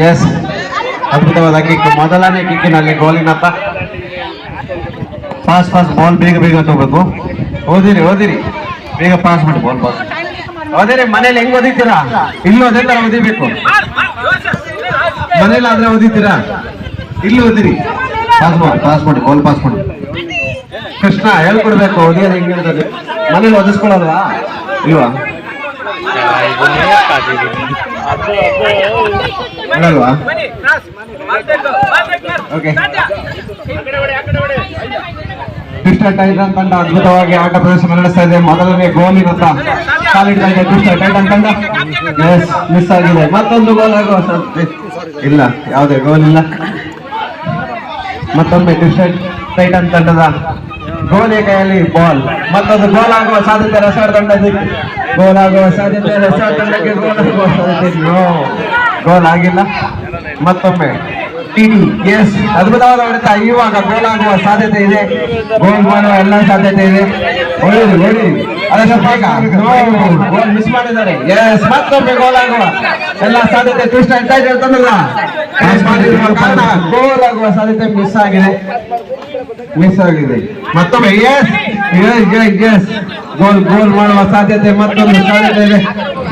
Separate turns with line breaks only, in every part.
S, ಅದ್ಭುತವಾದ kick, ಮೊದಲನೇ ಕಿಕ್ಕಿನಲ್ಲಿ ಗೋಲಿನತ್ತ. Pass ball ಬೇಗ ತಗೋಬೇಕು. ಓದಿರಿ ಬೇಗ ಪಾಸ್ ಮಾಡಿ ಬಾಲ್ ಓದಿರಿ. ಮನೇಲಿ ಹೆಂಗ್ ಓದಿತೀರಾ? ಇಲ್ಲೂ ಅದೇ ತರ ಓದಿಬೇಕು. ಮನೇಲಿ ಆದ್ರೆ ಓದಿತೀರಾ, ಇಲ್ಲಿ ಓದಿರಿ. ಪಾಸ್ ಮಾಡಿ ಬಾಲ್ ಪಾಸ್ ಮಾಡಿ. ಕೃಷ್ಣ ಹೇಳ್ಕೊಡ್ಬೇಕು ಓದಿಯೋದು ಹೆಂಗೆ ಇರ್ತದೆ. ಮನೇಲಿ ಓದಿಸ್ಕೊಳ್ಳಲ್ವಾ? ಇಲ್ವಾ? ಹೇಳಲ್ವಾ? ಓಕೆ, ಕ್ರಿಸ್ಟಲ್ ಟೈಟನ್ ತಂಡ ಅದ್ಭುತವಾಗಿ ಆಟ ಪ್ರದರ್ಶನ ನಡೆಸ್ತಾ ಇದೆ. ಮೊದಲನೇ ಗೋಲಿನತ್ತ ಕಾಲಿಡ್ತಾ ಇದೆ ಕ್ರಿಸ್ಟಲ್ ಟೈಟನ್ ತಂಡ. ಎಸ್, ಮಿಸ್ ಆಗಿದೆ. ಮತ್ತೊಂದು ಗೋಲ್ ಆಗುವ ಸಾಧ್ಯತೆ ಇಲ್ಲ, ಯಾವುದೇ ಗೋಲ್ ಇಲ್ಲ. ಮತ್ತೊಮ್ಮೆ ಕ್ರಿಸ್ಟಲ್ ಟೈಟನ್ ತಂಡದ ಗೋಲಿ ಕೈಯಲ್ಲಿ ಬಾಲ್. ಮತ್ತೊಂದು ಗೋಲ್ ಆಗುವ ಸಾಧ್ಯತೆ ರೆಸಾರ್ಟ್ ತಂಡಕ್ಕೆ. ಗೋಲ್ ಆಗುವ ಸಾಧ್ಯತೆ ರೆಸಾರ್ಟ್ ತಂಡಕ್ಕೆ. ಗೋಲ್ ಆಗುವ ಸಾಧ್ಯತೆ ಗೋಲ್ ಆಗಿಲ್ಲ. ಮತ್ತೊಮ್ಮೆ ಟಿಡಿ. ಎಸ್, ಅದ್ಭುತವಾದ ಹೊಡೆತ. ಇವಾಗ ಗೋಲ್ ಆಗುವ ಸಾಧ್ಯತೆ ಇದೆ, ಗೋಲ್ ಮಾಡುವ ಎಲ್ಲ ಸಾಧ್ಯತೆ ಇದೆ. ಹೊಡಿರಿ ಗೋಲ್ ಮಿಸ್ ಮಾಡಿದ್ದಾರೆ. ಎಸ್, ಮತ್ತೊಮ್ಮೆ ಗೋಲ್ ಆಗುವ ಎಲ್ಲ ಸಾಧ್ಯತೆ ಕ್ರಿಸ್ಟಲ್ ಟೈಟನ್ ತಂಡದ ಕಾರಣ ಗೋಲ್ ಆಗುವ ಸಾಧ್ಯತೆ ಮಿಸ್ ಆಗಿದೆ. ಮತ್ತೊಮ್ಮೆ ಎಸ್ ಗೋಲ್ ಮಾಡುವ ಸಾಧ್ಯತೆ ಮತ್ತೊಂದು ಸಾಧ್ಯತೆ ಇದೆ.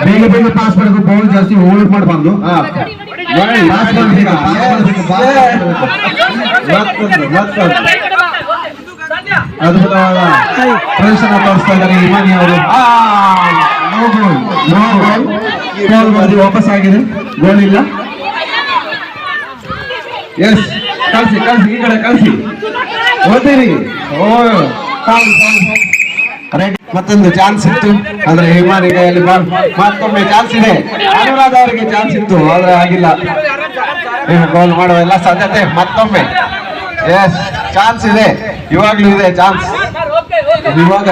ಬೇಗ ಪಾಸ್ ಮಾಡಬೇಕು, ಬೌಲ್ ಜಾಸ್ತಿ ಹೋಲ್ಡ್ ಮಾಡಬಾರ್ದು. ಅದ್ಭುತವಾದ ಪ್ರದರ್ಶನ ತೋರಿಸ್ತಾ ಇದ್ದಾರೆ ಇಮಾನಿ ಅವರು. ಗೋಲ್ ವಾಪಸ್ ಆಗಿದೆ, ಗೋಲ್ ಇಲ್ಲ. ಎಸ್, ಕಳ್ಸಿ ಈ ಕಡೆ ಕಳ್ಸಿ. ಓದಿರಿ. ಮತ್ತೊಂದು ಚಾನ್ಸ್ ಇತ್ತು ಅಂದ್ರೆ ಹಿಮಾನಿ ಕೈಯಲ್ಲಿ ಬಾಲ್. ಮತ್ತೊಮ್ಮೆ ಚಾನ್ಸ್ ಇದೆ, ಅನುರಾಧ ಅವರಿಗೆ ಚಾನ್ಸ್ ಇತ್ತು ಆದ್ರೆ ಆಗಿಲ್ಲ. ಗೋಲ್ ಮಾಡುವ ಎಲ್ಲ ಸಾಧ್ಯತೆ ಮತ್ತೊಮ್ಮೆ. ಎಸ್, ಚಾನ್ಸ್ ಇದೆ, ಇವಾಗ್ಲೂ ಇದೆ ಚಾನ್ಸ್. ಇವಾಗ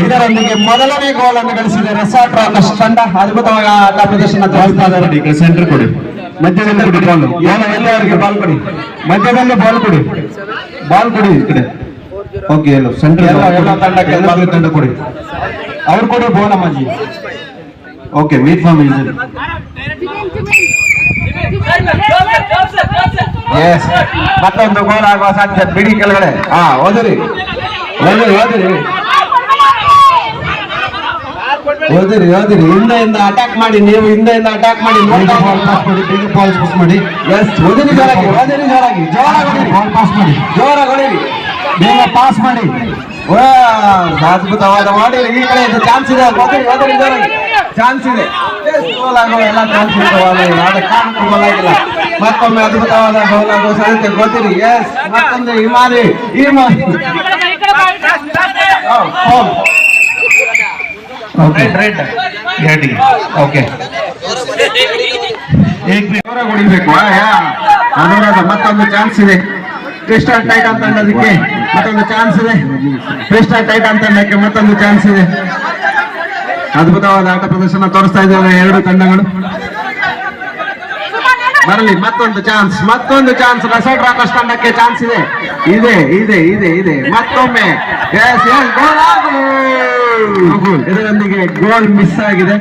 ಇದರೊಂದಿಗೆ ಮೊದಲನೇ ಗೋಲ್ ಅನ್ನು ಗಳಿಸಿದೆ ರೆಸಾರ್ಟ್ ರಾಕರ್ಸ್ ತಂಡ. ಅದ್ಭುತವಾಗಿ ಆಟ ಪ್ರದರ್ಶನ ತೋರಿಸ್ತಾ ಇದ್ದಾರೆ. ಸೆಂಟರ್ ಕೊಡಿ, ಮಧ್ಯದಲ್ಲಿ ಕೊಡಿ ಬಾಲ್. ಎಲ್ಲವರಿಗೆ ಬಾಲ್ ಕೊಡಿ, ಮಧ್ಯದಲ್ಲಿ ಬಾಲ್ ಕೊಡಿ ಈ ಕಡೆ. ಓಕೆ, ಎಲ್ಲ ಸೆಂಟರ್ ಎಲ್ಲ ತಂಡಕ್ಕೆ ತಂಡ ಕೊಡಿ. ಅವ್ರು ಕೊಡಿ ಬೋಲ್ ಅಮ್ಮಾಜಿ. Okay, wait for me. Yes, ಮತ್ತೊಂದು ಗೋಲ್ ಆಗುವ ಸಾಧ್ಯತೆ. ಬಿಡಿ ಕೆಳಗಡೆ. ಓದಿರಿ. ಹಿಂದೆಯಿಂದ ಅಟ್ಯಾಕ್ ಮಾಡಿ, ನೀವು ಹಿಂದೆಯಿಂದ ಅಟ್ಯಾಕ್ ಮಾಡಿ. ಬಾಲ್ ಪಾಸ್ ಮಾಡಿ. ಎಸ್, ಓದಿರಿ ಜೋರಾಗಿ, ಬಾಲ್ ಪಾಸ್ ಮಾಡಿ, ಜೋರಾಗಿ ಬೇಗ ಪಾಸ್ ಮಾಡಿ. ಅದ್ಭುತವಾದ ಮಾಡಿರಿ. ಈ ಕಡೆ ಚಾನ್ಸ್ ಇದೆ, ಓದಿರಿ ಜೋರಾಗಿ. ಚಾನ್ಸ್ ಇದೆ, ಗೋಲ್ ಆಗುವ ಎಲ್ಲ ಚಾನ್ಸ್ ಇದೆ. ಕಾರಣಕ್ಕೂ ಗೋಲ್ ಆಗಿಲ್ಲ. ಮತ್ತೊಮ್ಮೆ ಅದ್ಭುತವಾದ ಗೋಲ್ ಆಗುವ ಸಾಧ್ಯತೆ. ಗೊತ್ತಿರಿ. ಎಸ್, ಮತ್ತೊಂದು ಹಿಮಾನಿ. ಓಕೆ, ಹೊಡಿಬೇಕು. ಅನುರಾಧ ಮತ್ತೊಂದು ಚಾನ್ಸ್ ಇದೆ. ಕ್ರಿಸ್ಟಲ್ ಟೈಟನ್ ತಂಡದಕ್ಕೆ ಮತ್ತೊಂದು ಚಾನ್ಸ್ ಇದೆ. ಕ್ರಿಸ್ಟಲ್ ಟೈಟನ್ ತಂಡಕ್ಕೆ ಮತ್ತೊಂದು ಚಾನ್ಸ್ ಇದೆ. ಅದ್ಭುತವಾದ ಆಟ ಪ್ರದರ್ಶನ ತೋರಿಸ್ತಾ ಇದ್ದಾರೆ ಎರಡು ತಂಡಗಳು. ಬರಲಿ ಮತ್ತೊಂದು ಚಾನ್ಸ್. ರೆಸಾರ್ಟ್ ರಾಕರ್ಸ್ ತಂಡಕ್ಕೆ ಚಾನ್ಸ್ ಇದೆ. ಮತ್ತೊಮ್ಮೆ ಇದರೊಂದಿಗೆ ಗೋಲ್ ಮಿಸ್ ಆಗಿದೆ.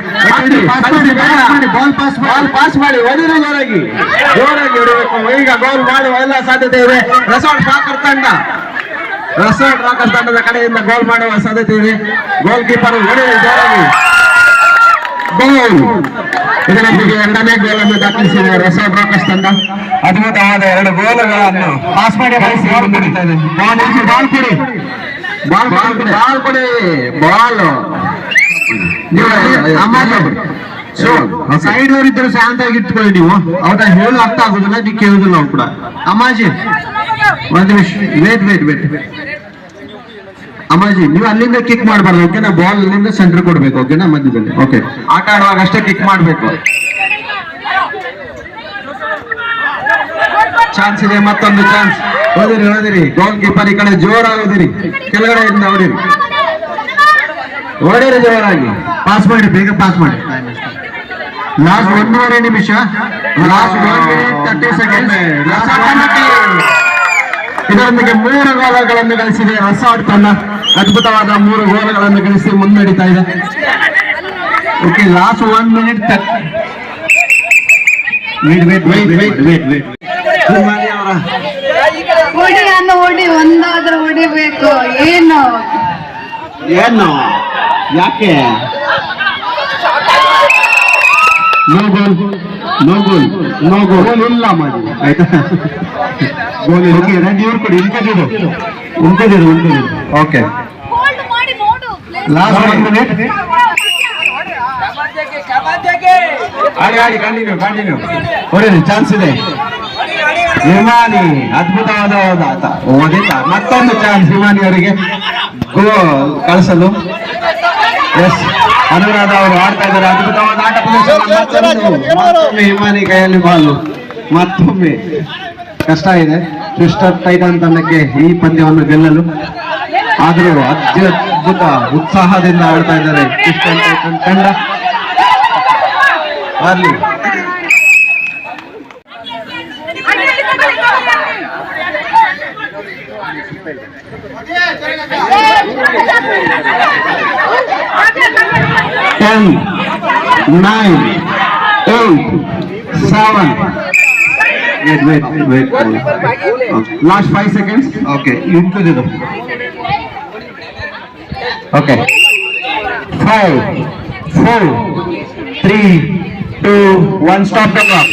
ಬಾಲ್ ಪಾಸ್ ಮಾಡಿ, ಹೊಡಿರಿ ಜೋರಾಗಿ ಹೊಡಿಬೇಕು. ಈಗ ಗೋಲ್ ಮಾಡುವ ಎಲ್ಲ ಸಾಧ್ಯತೆ ಇದೆ. ರೆಸಾರ್ಟ್ ರಾಕರ್ಸ್ ತಂಡದ ಕಡೆಯಿಂದ ಗೋಲ್ ಮಾಡುವ ಸಾಧ್ಯತೆ ಇದೆ. ಗೋಲ್ ಕೀಪರ್ ಹೊಡಿರಿ ಜೋರಾಗಿ. ಗೋಲ್. ಇದರೊಂದಿಗೆ ಎರಡನೇ ಗೋಲ್ ಅನ್ನು ದಾಖಲಿಸಿದೆ ರೆಸಾರ್ಟ್ ರಾಕರ್ಸ್ ತಂಡ. ಅದ್ಭುತವಾದ 2 ಗೋಲುಗಳನ್ನು ಪಾಸ್ ಮಾಡಿ ಮುನ್ನಡೀತಾ ಇದೆ. ಬಾಲ್ ಕೊಡಿ. ಸೈಡ್ ಅವರಿದ್ದರು ಶಾಂತವಾಗಿ ಇಟ್ಕೊಳ್ಳಿ. ನೀವು ಅವ್ರ ಹೇಳು ಅರ್ಥ ಆಗುದಿಲ್ಲ, ನೀವು ಕೇಳುದಿಲ್ಲ. ಅವ್ರು ಕೂಡ ಅಮ್ಮಾಜಿ ಒಂದು ನಿಮಿಷ ವೇಟ್. ಅಮ್ಮಾಜಿ, ನೀವು ಅಲ್ಲಿಂದ ಕಿಕ್ ಮಾಡಬಾರ್ದು. ಓಕೆನಾ? ಬಾಲ್ ಅಲ್ಲಿಂದ ಸೆಂಟರ್ ಕೊಡ್ಬೇಕು. ಓಕೆನಾ? ಮಧ್ಯದಲ್ಲಿ. ಓಕೆ, ಆಟ ಆಡುವಾಗ ಅಷ್ಟೇ ಕಿಕ್ ಮಾಡ್ಬೇಕು. ಚಾನ್ಸ್ ಇದೆ, ಮತ್ತೊಂದು ಚಾನ್ಸ್. ಓದಿರಿ. ಗೋಲ್ ಕೀಪರ್ ಈ ಕಡೆ ಜೋರಾಗಿ ಓದಿರಿ, ಕೆಳಗಡೆಯಿಂದ ಹೊಡಿರಿ ಜೋರಾಗಿ. ಪಾಸ್ ಮಾಡಿ, ಬೇಗ ಪಾಸ್ ಮಾಡಿ. ಲಾಸ್ಟ್ 1.5 ನಿಮಿಷ. Last 1 minute 30 seconds. ಇದರೊಂದಿಗೆ 3 ಗೋಲುಗಳನ್ನು ಗಳಿಸಿದೆ ರೆಸಾರ್ಟ್ ತಂಡ. ಅದ್ಭುತವಾದ 3 ಗೋಲುಗಳನ್ನು ಗಳಿಸಿ ಮುನ್ನಡೀತಾ ಇದೆ. Okay, last 1 minute. Wait. Himani ಅವರ
ಹೊಡಿ ಅನ್ನು ಹೊಡಿ, ಒಂದಾದ್ರೂ ಹೊಡಿಬೇಕು. ಏನು
ಯಾಕೆ ನೋ ಗೋಲ್ ಇಲ್ಲ ಮಾಡಿ ಆಯ್ತಾ. ಗೋಲ್ ಓಕೆ ರೆಡಿ ಇವ್ರು ಕೊಡಿ, ಉಂಟದಿರು ಓಕೆ. Last 1 minute. ಆಡಿ ಕಂಟಿನ್ಯೂ ಹೊಡಿ, ಚಾನ್ಸ್ ಇದೆ. ಹಿಮಾನಿ ಅದ್ಭುತವಾದ ಓದಿಲ್ಲ. ಮತ್ತೊಂದು ಚಾನ್ಸ್ ಹಿಮಾನಿ ಅವರಿಗೆ ಗೋಲ್ ಕಳಿಸಲು. ಎಸ್, ಅನುರಾಧ ಅವರು ಆಡ್ತಾ ಇದ್ದಾರೆ. ಅದ್ಭುತವಾದ ಆಟ ಪ್ರದರ್ಶನ. ಮತ್ತೊಮ್ಮೆ ಹಿಮಾನಿ ಕೈಯಲ್ಲಿ ಬಾಲು. ಮತ್ತೊಮ್ಮೆ ಕಷ್ಟ ಇದೆ ಸಿಸ್ಟರ್ ಟೈಟನ್ ತಂಡಕ್ಕೆ ಈ ಪಂದ್ಯವನ್ನು ಗೆಲ್ಲಲು. ಆದರೂ ಅತ್ಯದ್ಭುತ ಉತ್ಸಾಹದಿಂದ ಆಡ್ತಾ ಇದ್ದಾರೆ ಸಿಸ್ಟರ್ ಟೈಟನ್ ತಂಡ. ಬರ್ಲಿ. Ten, 9, 8, 7. Wait. Last 5 seconds. Okay, into the. Okay. 5, 4, 3, 2, 1. Stop the clock.